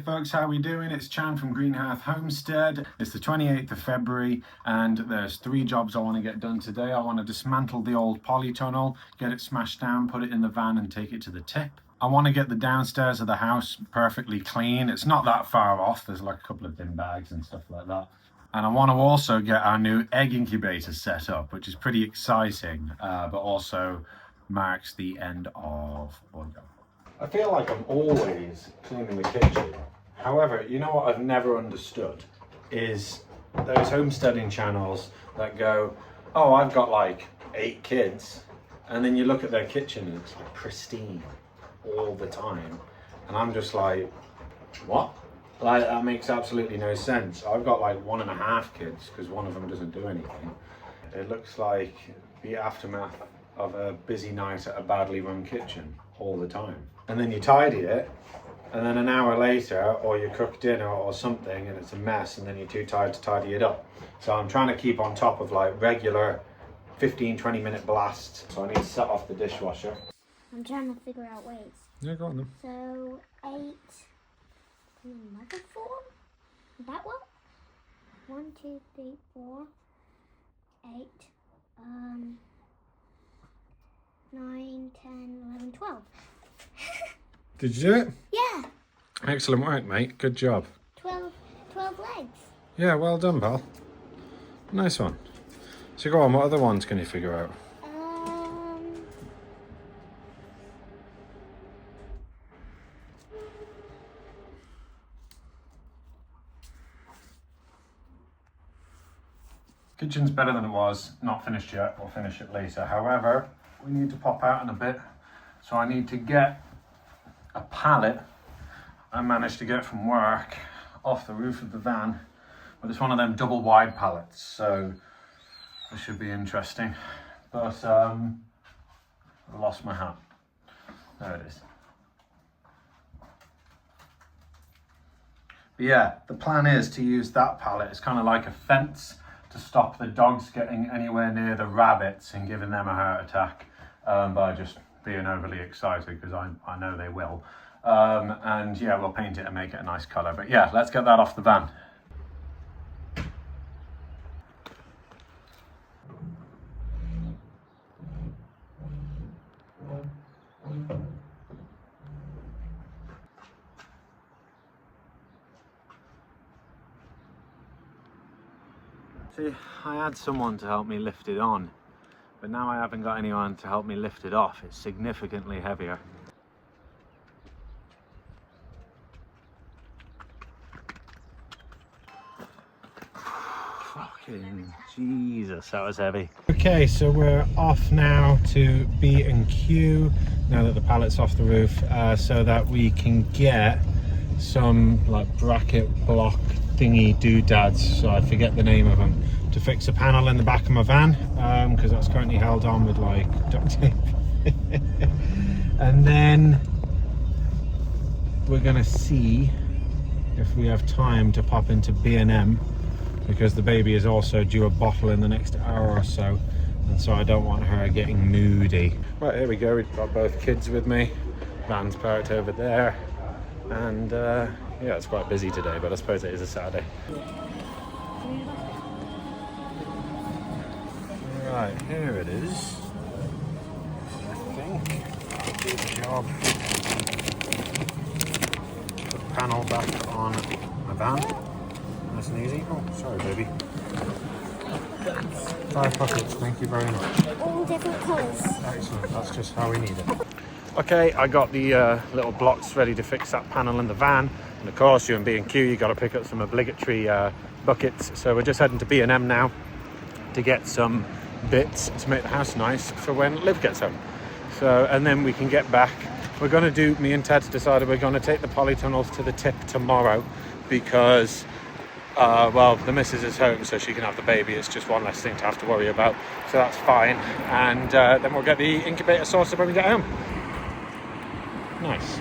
folks, how we doing? It's Chan from Greenhearth Homestead. It's the 28th of February and there's 3 jobs I want to get done today. I want to dismantle the old polytunnel, get it smashed down, put it in the van and take it to the tip. I want to get the downstairs of the house perfectly clean. It's not that far off. There's like a couple of bin bags and stuff like that. And I want to also get our new egg incubator set up, which is pretty exciting, but also marks the end of window. I feel like I'm always cleaning the kitchen. However, you know what I've never understood is those homesteading channels that go, oh, I've got like 8 kids, and then you look at their kitchen and it's like pristine all the time. And I'm just like, what? Like, that makes absolutely no sense. I've got like 1.5 kids because one of them doesn't do anything. It looks like the aftermath of a busy night at a badly run kitchen all the time. And then you tidy it, and then an hour later, or you cook dinner or something and it's a mess, and then you're too tired to tidy it up. So I'm trying to keep on top of like regular 15-20 minute blasts. So I need to set off the dishwasher. I'm trying to figure out ways. Yeah, go on then. So 8 in another form? That one? 1, 2, 3, 4, 8, 9, 10, 11, 12. Did you do it? Yeah. Excellent work, mate. Good job. 12 legs. Yeah, well done, pal. Nice one. So go on, what other ones can you figure out? Kitchen's better than it was. Not finished yet. We'll finish it later. However, we need to pop out in a bit. So I need to get a pallet I managed to get from work off the roof of the van. But it's one of them double wide pallets. So this should be interesting. But I lost my hat. There it is. But yeah, the plan is to use that pallet. It's kind of like a fence to stop the dogs getting anywhere near the rabbits and giving them a heart attack by just being overly excited, because I know they will. And yeah, we'll paint it and make it a nice colour. But yeah, let's get that off the van. See, I had someone to help me lift it on, but now I haven't got anyone to help me lift it off. It's significantly heavier. Fucking Jesus, that was heavy. Okay, so we're off now to B&Q, now that the pallet's off the roof, so that we can get some like bracket block thingy doodads, so I forget the name of them, to fix a panel in the back of my van, because that's currently held on with like duct tape. And then we're gonna see if we have time to pop into B&M, because the baby is also due a bottle in the next hour or so, and so I don't want her getting moody. Right, here we go. We've got both kids with me. Van's parked over there, and yeah, it's quite busy today, but I suppose it is a Saturday. Right, here it is. I think good job. Put the panel back on my van. Nice and easy. Oh, sorry, baby. 5 pockets, thank you very much. All different colours. Excellent, that's just how we need it. Okay, I got the little blocks ready to fix that panel in the van. And of course, you're in B&Q, you got to pick up some obligatory buckets. So we're just heading to B&M now to get some bits to make the house nice for when Liv gets home. So, and then we can get back. We're going to do, me and Ted decided we're going to take the polytunnels to the tip tomorrow, because well, the missus is home, so she can have the baby. It's just one less thing to have to worry about, so that's fine. And then we'll get the incubator sorted when we get home. Nice.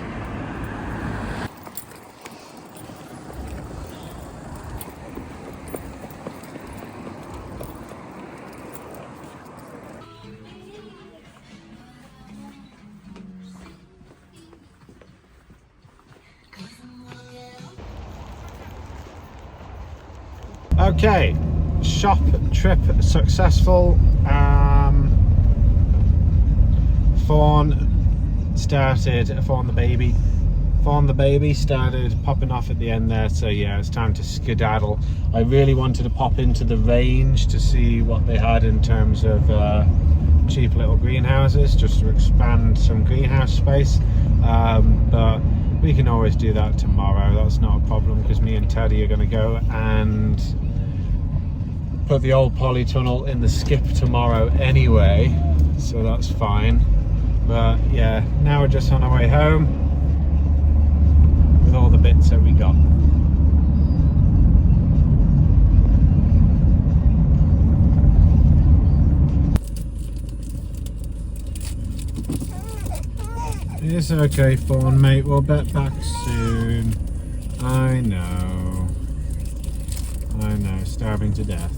Okay, shop trip successful. Fawn the baby started popping off at the end there, so yeah, it's time to skedaddle. I really wanted to pop into the range to see what they had in terms of cheap little greenhouses, just to expand some greenhouse space, but we can always do that tomorrow. That's not a problem, because me and Teddy are going to go and put the old polytunnel in the skip tomorrow anyway, so that's fine. But yeah, now we're just on our way home with all the bits that we got. It's okay, Fawn, mate. We'll bet back soon. I know, starving to death.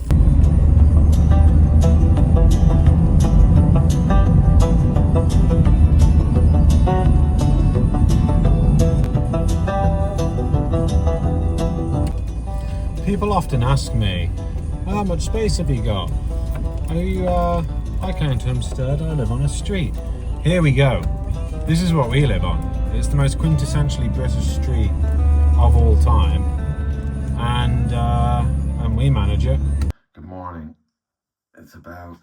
People often ask me, how much space have you got? I can't Homestead, I live on a street. Here we go. This is what we live on. It's the most quintessentially British street of all time, and we manage it. Good morning. It's about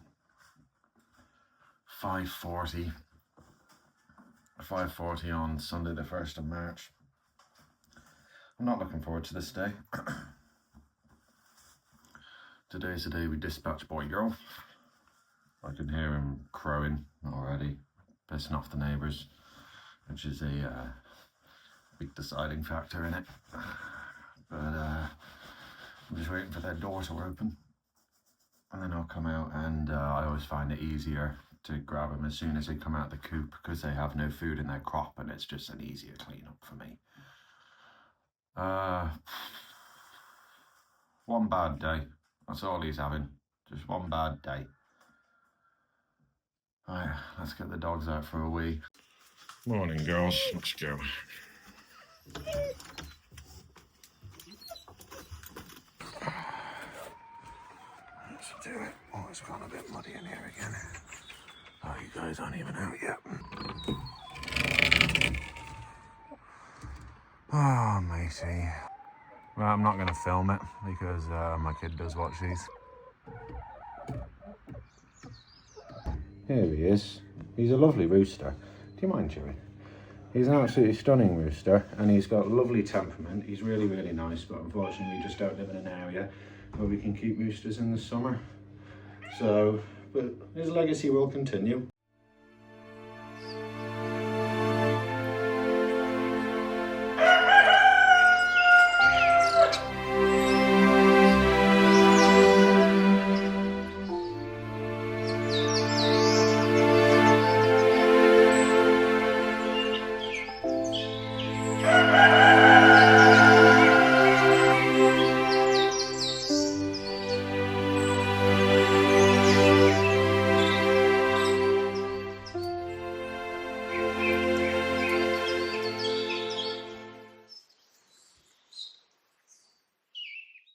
5:40 on Sunday the 1st of March. I'm not looking forward to this day. Today's the day we dispatch boy girl. I can hear him crowing already, pissing off the neighbours, which is a big deciding factor in it. But I'm just waiting for their door to open, and then I'll come out, and I always find it easier to grab them as soon as they come out the coop, because they have no food in their crop, and it's just an easier clean up for me. One bad day. That's all he's having. Just one bad day. Alright, let's get the dogs out for a wee. Morning, girls. Let's go. Let's do it. Oh, it's gone a bit muddy in here again. Oh, you guys aren't even out yet. Oh, matey. Well, I'm not going to film it because my kid does watch these. Here he is. He's a lovely rooster. Do you mind, Chewy? He's an absolutely stunning rooster, and he's got lovely temperament. He's really, really nice, but unfortunately we just don't live in an area where we can keep roosters in the summer. So, but his legacy will continue.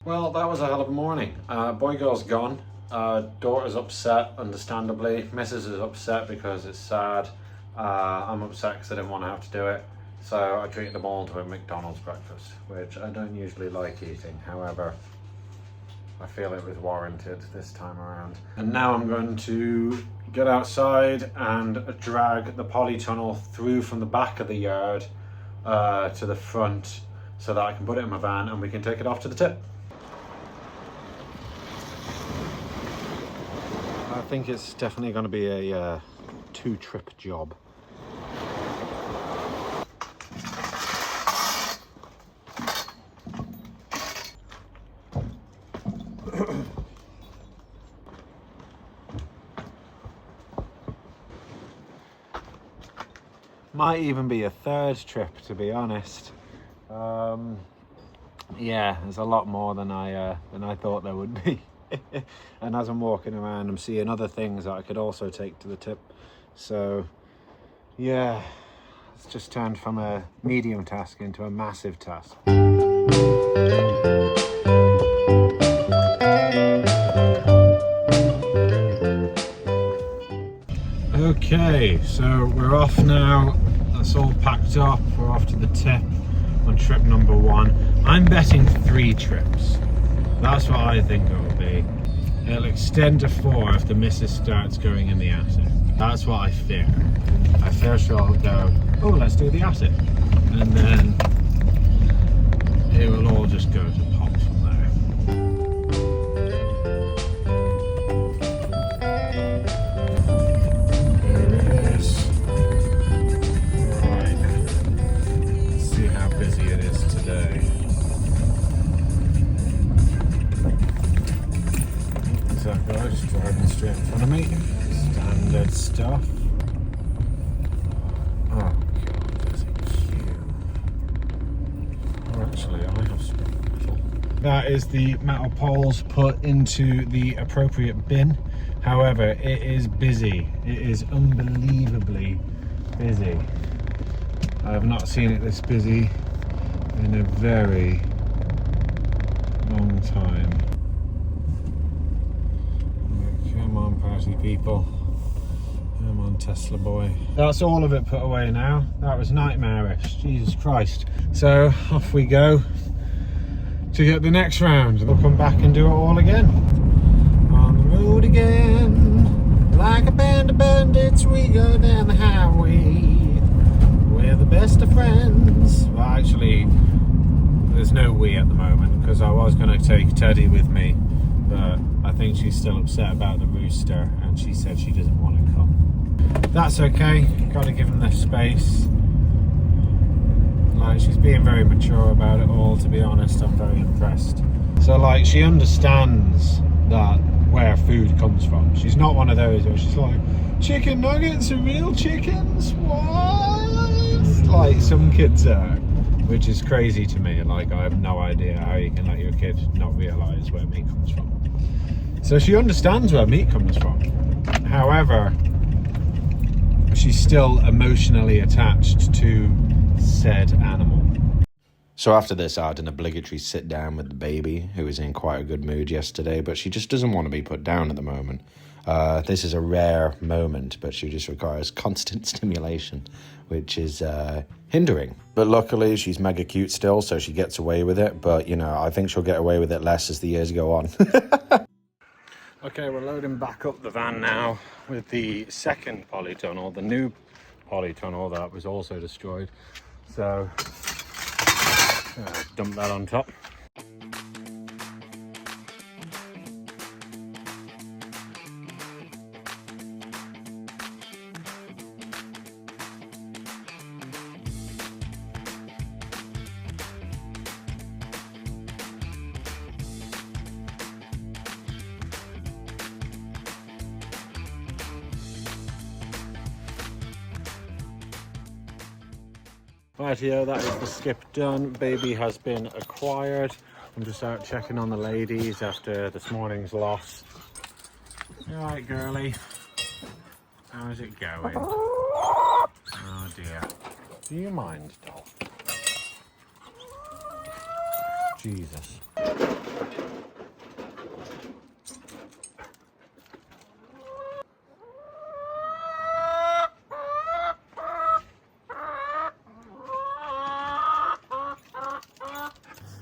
Well, that was a hell of a morning. Boy girl's gone. Daughter's upset, understandably. Missus is upset because it's sad. I'm upset because I didn't want to have to do it. So I treated them all to a McDonald's breakfast, which I don't usually like eating. However, I feel it was warranted this time around. And now I'm going to get outside and drag the polytunnel through from the back of the yard to the front, so that I can put it in my van and we can take it off to the tip. I think it's definitely going to be a 2-trip job. Might even be a 3rd trip, to be honest. Yeah, there's a lot more than I thought there would be. And as I'm walking around, I'm seeing other things that I could also take to the tip. So yeah, it's just turned from a medium task into a massive task. Okay, so we're off now. That's all packed up. We're off to the tip on trip number 1. I'm betting 3 trips. That's what I think it will be. It'll extend to 4 if the missus starts going in the attic. That's what I fear. I fear she'll go, oh, let's do the attic. And then it will all just go to pot from there. There it is. Right. Let's see how busy it is today. Is that guy just driving straight in front of me? Standard stuff. Oh god, there's a queue. Oh, actually, I have some metal. That is the metal poles put into the appropriate bin. However, it is busy. It is unbelievably busy. I have not seen it this busy in a very long time. Come on, party people. Come on, Tesla boy. That's all of it put away now. That was nightmarish. Jesus Christ. So off we go to get the next round. We'll come back and do it all again. On the road again, like a band of bandits, we go down the highway. We're the best of friends. Well, actually, there's no we at the moment because I was going to take Teddy with me, but I think she's still upset about the rooster and she said she doesn't want to come. That's okay, gotta give him the space. Like, she's being very mature about it all, to be honest. I'm very impressed. So like, she understands that where food comes from. She's not one of those where she's like, chicken nuggets are real chickens? What? Like some kids are, which is crazy to me. Like, I have no idea how you can let your kid not realise where meat comes from. So she understands where meat comes from. However, she's still emotionally attached to said animal. So after this, I had an obligatory sit down with the baby, who was in quite a good mood yesterday, but she just doesn't want to be put down at the moment. This is a rare moment, but she just requires constant stimulation, which is hindering. But luckily, she's mega cute still, so she gets away with it. But, you know, I think she'll get away with it less as the years go on. Okay, we're loading back up the van now with the second polytunnel, the new polytunnel that was also destroyed. So, dump that on top. Rightio, that is the skip done. Baby has been acquired. I'm just out checking on the ladies after this morning's loss. You alright, girly? How's it going? Oh dear. Do you mind, doll? Jesus.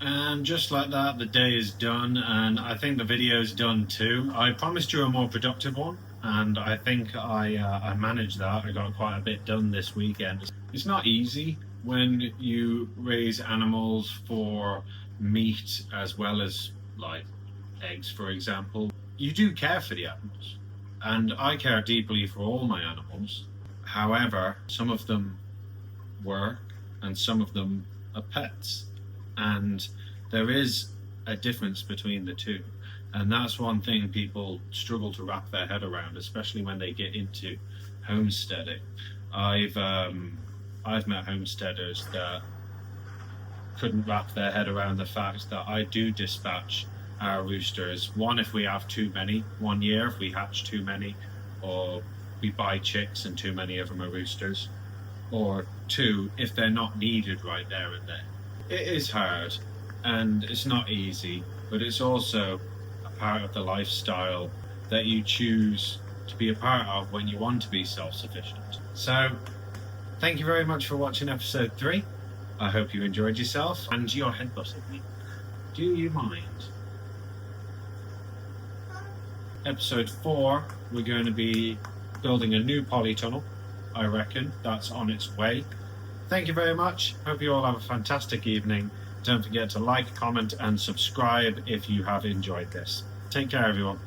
And just like that, the day is done, and I think the video is done too. I promised you a more productive one, and I think I managed that. I got quite a bit done this weekend. It's not easy when you raise animals for meat as well as like eggs, for example. You do care for the animals, and I care deeply for all my animals. However, some of them work and some of them are pets, and there is a difference between the two, and that's one thing people struggle to wrap their head around, especially when they get into homesteading. I've met homesteaders that couldn't wrap their head around the fact that I do dispatch our roosters. One, if we have too many, 1 year if we hatch too many, or we buy chicks and too many of them are roosters, or 2, if they're not needed right there and then. It is hard and it's not easy, but it's also a part of the lifestyle that you choose to be a part of when you want to be self-sufficient. So, thank you very much for watching episode 3. I hope you enjoyed yourself. And your headbutting me. Do you mind? Episode 4, we're going to be building a new polytunnel. I reckon that's on its way. Thank you very much. Hope you all have a fantastic evening. Don't forget to like, comment, and subscribe if you have enjoyed this. Take care, everyone.